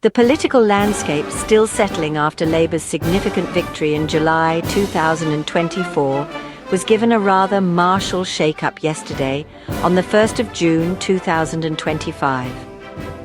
The political landscape still settling after Labour's significant victory in July 2024 was given a rather martial shake-up yesterday on the 1st of June 2025.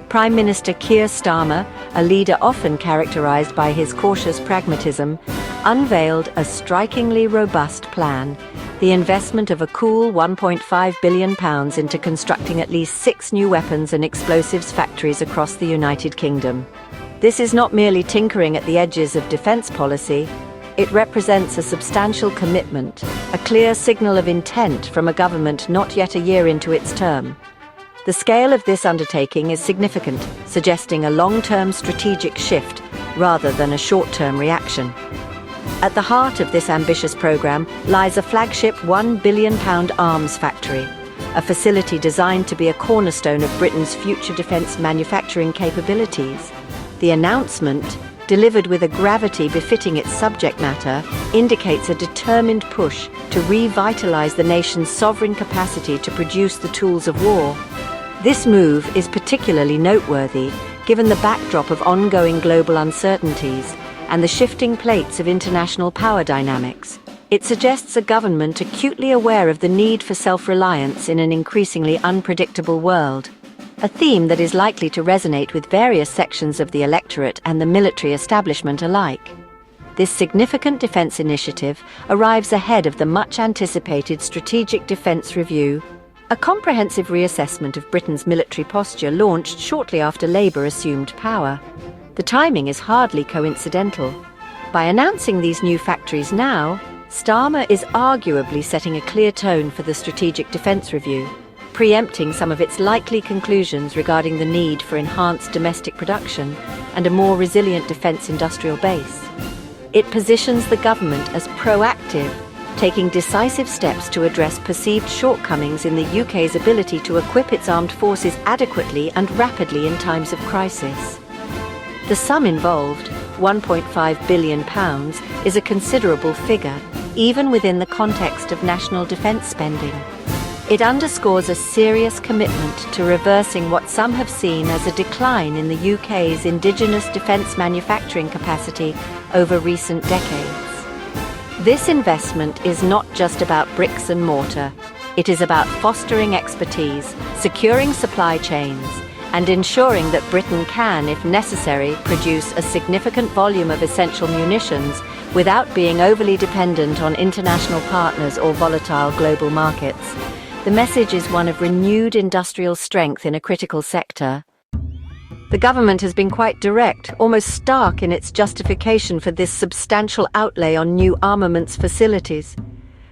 Prime Minister Keir Starmer, a leader often characterised by his cautious pragmatism, unveiled a strikingly robust plan, the investment of a cool £1.5 billion into constructing at least 6 new weapons and explosives factories across the United Kingdom. This is not merely tinkering at the edges of defence policy, it represents a substantial commitment, a clear signal of intent from a government not yet a year into its term. The scale of this undertaking is significant, suggesting a long-term strategic shift rather than a short-term reaction. At the heart of this ambitious programme lies a flagship £1 billion arms factory, a facility designed to be a cornerstone of Britain's future defence manufacturing capabilities. The announcement, delivered with a gravity befitting its subject matter, indicates a determined push to revitalise the nation's sovereign capacity to produce the tools of war. This move is particularly noteworthy given the backdrop of ongoing global uncertainties and the shifting plates of international power dynamics. It suggests a government acutely aware of the need for self-reliance in an increasingly unpredictable world, a theme that is likely to resonate with various sections of the electorate and the military establishment alike. This significant defence initiative arrives ahead of the much-anticipated Strategic Defence Review, a comprehensive reassessment of Britain's military posture launched shortly after Labour assumed power. The timing is hardly coincidental. By announcing these new factories now, Starmer is arguably setting a clear tone for the Strategic Defence Review, preempting some of its likely conclusions regarding the need for enhanced domestic production and a more resilient defence industrial base. It positions the government as proactive, taking decisive steps to address perceived shortcomings in the UK's ability to equip its armed forces adequately and rapidly in times of crisis. The sum involved, £1.5 billion, is a considerable figure, even within the context of national defence spending. It underscores a serious commitment to reversing what some have seen as a decline in the UK's indigenous defence manufacturing capacity over recent decades. This investment is not just about bricks and mortar. It is about fostering expertise, securing supply chains, and ensuring that Britain can, if necessary, produce a significant volume of essential munitions without being overly dependent on international partners or volatile global markets. The message is one of renewed industrial strength in a critical sector. The government has been quite direct, almost stark in its justification for this substantial outlay on new armaments facilities.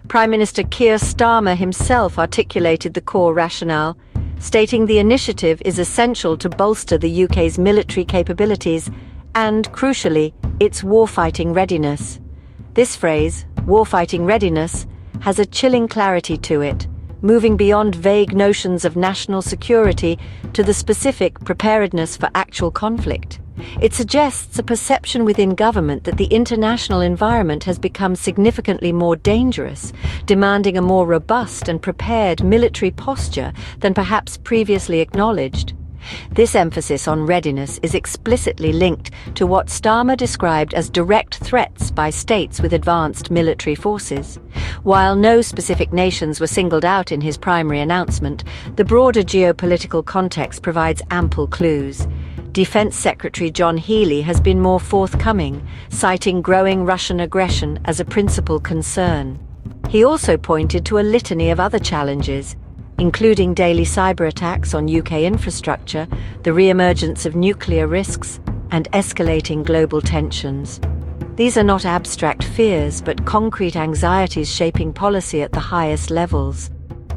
Prime Minister Keir Starmer himself articulated the core rationale, stating the initiative is essential to bolster the UK's military capabilities and, crucially, its warfighting readiness. This phrase, warfighting readiness, has a chilling clarity to it, moving beyond vague notions of national security to the specific preparedness for actual conflict. It suggests a perception within government that the international environment has become significantly more dangerous, demanding a more robust and prepared military posture than perhaps previously acknowledged. This emphasis on readiness is explicitly linked to what Starmer described as direct threats by states with advanced military forces. While no specific nations were singled out in his primary announcement, the broader geopolitical context provides ample clues. Defence Secretary John Healey has been more forthcoming, citing growing Russian aggression as a principal concern. He also pointed to a litany of other challenges, including daily cyber attacks on UK infrastructure, the re-emergence of nuclear risks, and escalating global tensions. These are not abstract fears, but concrete anxieties shaping policy at the highest levels.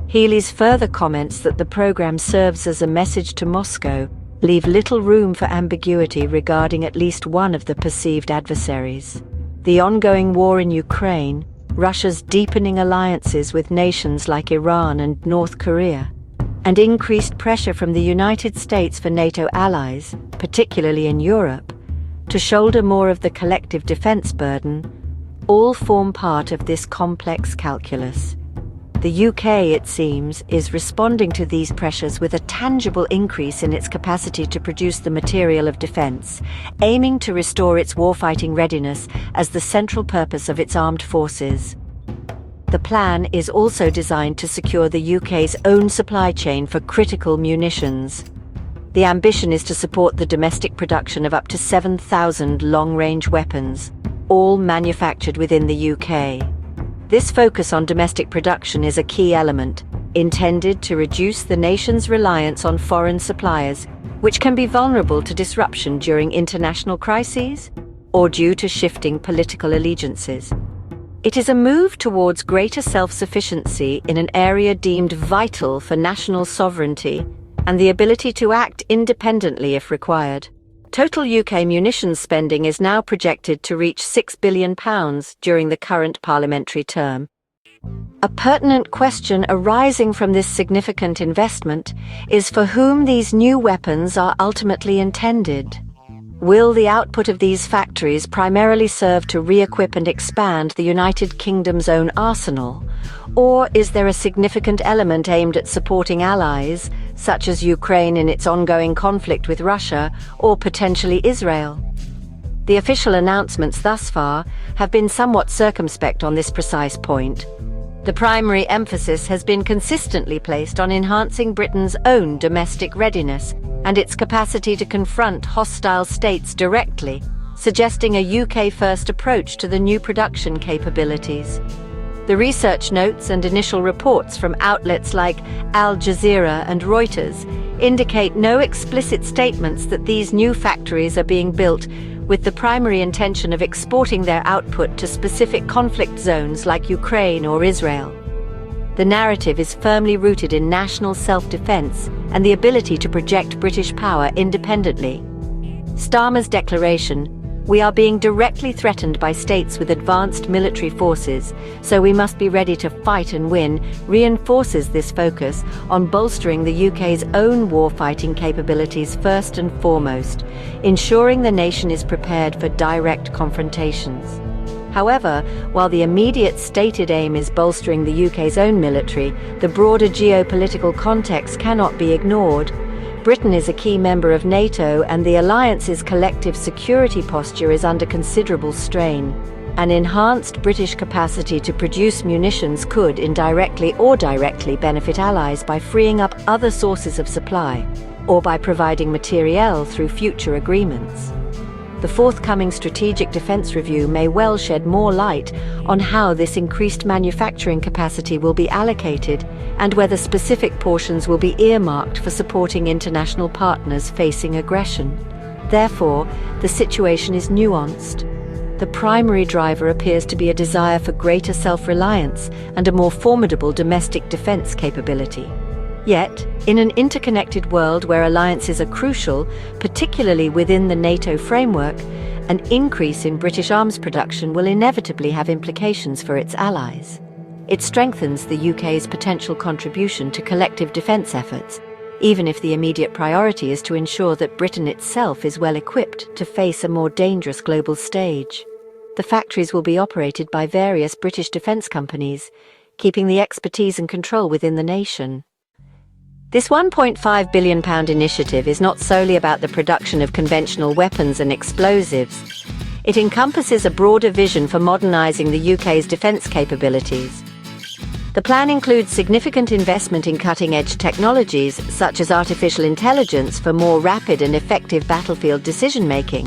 Healey's further comments that the programme serves as a message to Moscow leave little room for ambiguity regarding at least one of the perceived adversaries. The ongoing war in Ukraine, Russia's deepening alliances with nations like Iran and North Korea, and increased pressure from the United States for NATO allies, particularly in Europe, to shoulder more of the collective defence burden, all form part of this complex calculus. The UK, it seems, is responding to these pressures with a tangible increase in its capacity to produce the material of defence, aiming to restore its warfighting readiness as the central purpose of its armed forces. The plan is also designed to secure the UK's own supply chain for critical munitions. The ambition is to support the domestic production of up to 7,000 long-range weapons, all manufactured within the UK. This focus on domestic production is a key element, intended to reduce the nation's reliance on foreign suppliers, which can be vulnerable to disruption during international crises or due to shifting political allegiances. It is a move towards greater self-sufficiency in an area deemed vital for national sovereignty and the ability to act independently if required. Total UK munitions spending is now projected to reach £6 billion during the current parliamentary term. A pertinent question arising from this significant investment is for whom these new weapons are ultimately intended. Will the output of these factories primarily serve to re-equip and expand the United Kingdom's own arsenal? Or is there a significant element aimed at supporting allies, such as Ukraine in its ongoing conflict with Russia, or potentially Israel? The official announcements thus far have been somewhat circumspect on this precise point. The primary emphasis has been consistently placed on enhancing Britain's own domestic readiness and its capacity to confront hostile states directly, suggesting a UK-first approach to the new production capabilities. The research notes and initial reports from outlets like Al Jazeera and Reuters indicate no explicit statements that these new factories are being built with the primary intention of exporting their output to specific conflict zones like Ukraine or Israel. The narrative is firmly rooted in national self-defense and the ability to project British power independently. Starmer's declaration, "We are being directly threatened by states with advanced military forces, so we must be ready to fight and win," reinforces this focus on bolstering the UK's own warfighting capabilities first and foremost, ensuring the nation is prepared for direct confrontations. However, while the immediate stated aim is bolstering the UK's own military, the broader geopolitical context cannot be ignored. Britain is a key member of NATO, and the alliance's collective security posture is under considerable strain. An enhanced British capacity to produce munitions could indirectly or directly benefit allies by freeing up other sources of supply, or by providing materiel through future agreements. The forthcoming Strategic Defence Review may well shed more light on how this increased manufacturing capacity will be allocated and whether specific portions will be earmarked for supporting international partners facing aggression. Therefore, the situation is nuanced. The primary driver appears to be a desire for greater self-reliance and a more formidable domestic defence capability. Yet, in an interconnected world where alliances are crucial, particularly within the NATO framework, an increase in British arms production will inevitably have implications for its allies. It strengthens the UK's potential contribution to collective defence efforts, even if the immediate priority is to ensure that Britain itself is well equipped to face a more dangerous global stage. The factories will be operated by various British defence companies, keeping the expertise and control within the nation. This £1.5 billion initiative is not solely about the production of conventional weapons and explosives. It encompasses a broader vision for modernising the UK's defence capabilities. The plan includes significant investment in cutting-edge technologies such as artificial intelligence for more rapid and effective battlefield decision-making.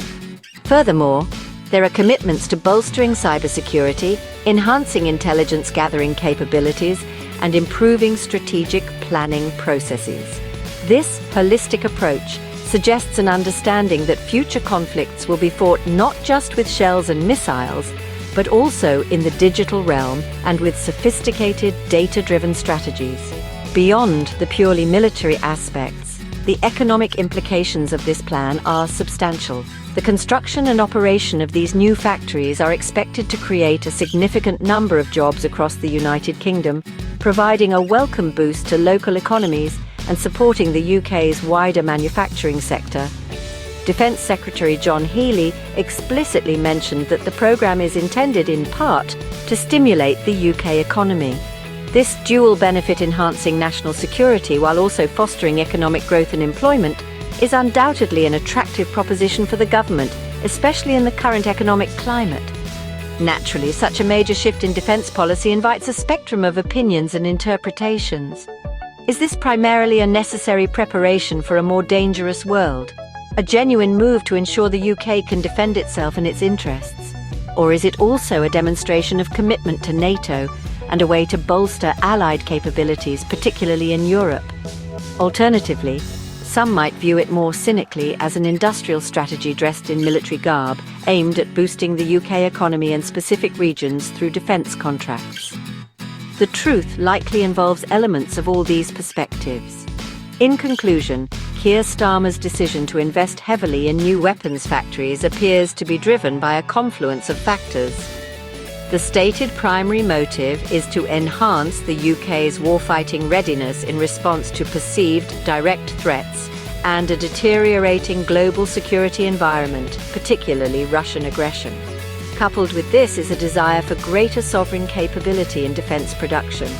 Furthermore, there are commitments to bolstering cybersecurity, enhancing intelligence gathering capabilities, and improving strategic planning processes. This holistic approach suggests an understanding that future conflicts will be fought not just with shells and missiles, but also in the digital realm and with sophisticated data-driven strategies. Beyond the purely military aspects, the economic implications of this plan are substantial. The construction and operation of these new factories are expected to create a significant number of jobs across the United Kingdom, providing a welcome boost to local economies and supporting the UK's wider manufacturing sector. Defence Secretary John Healey explicitly mentioned that the programme is intended in part to stimulate the UK economy. This dual benefit, enhancing national security while also fostering economic growth and employment, is undoubtedly an attractive proposition for the government, especially in the current economic climate. Naturally, such a major shift in defence policy invites a spectrum of opinions and interpretations. Is this primarily a necessary preparation for a more dangerous world? A genuine move to ensure the UK can defend itself and its interests? Or is it also a demonstration of commitment to NATO and a way to bolster allied capabilities, particularly in Europe? Alternatively, some might view it more cynically as an industrial strategy dressed in military garb, aimed at boosting the UK economy and specific regions through defence contracts. The truth likely involves elements of all these perspectives. In conclusion, Keir Starmer's decision to invest heavily in new weapons factories appears to be driven by a confluence of factors. The stated primary motive is to enhance the UK's warfighting readiness in response to perceived direct threats and a deteriorating global security environment, particularly Russian aggression. Coupled with this is a desire for greater sovereign capability in defence production.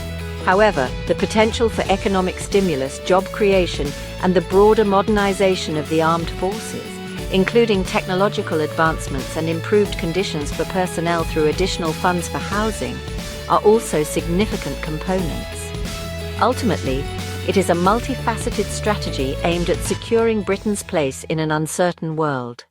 However, the potential for economic stimulus, job creation, and the broader modernisation of the armed forces, including technological advancements and improved conditions for personnel through additional funds for housing, are also significant components. Ultimately, it is a multifaceted strategy aimed at securing Britain's place in an uncertain world.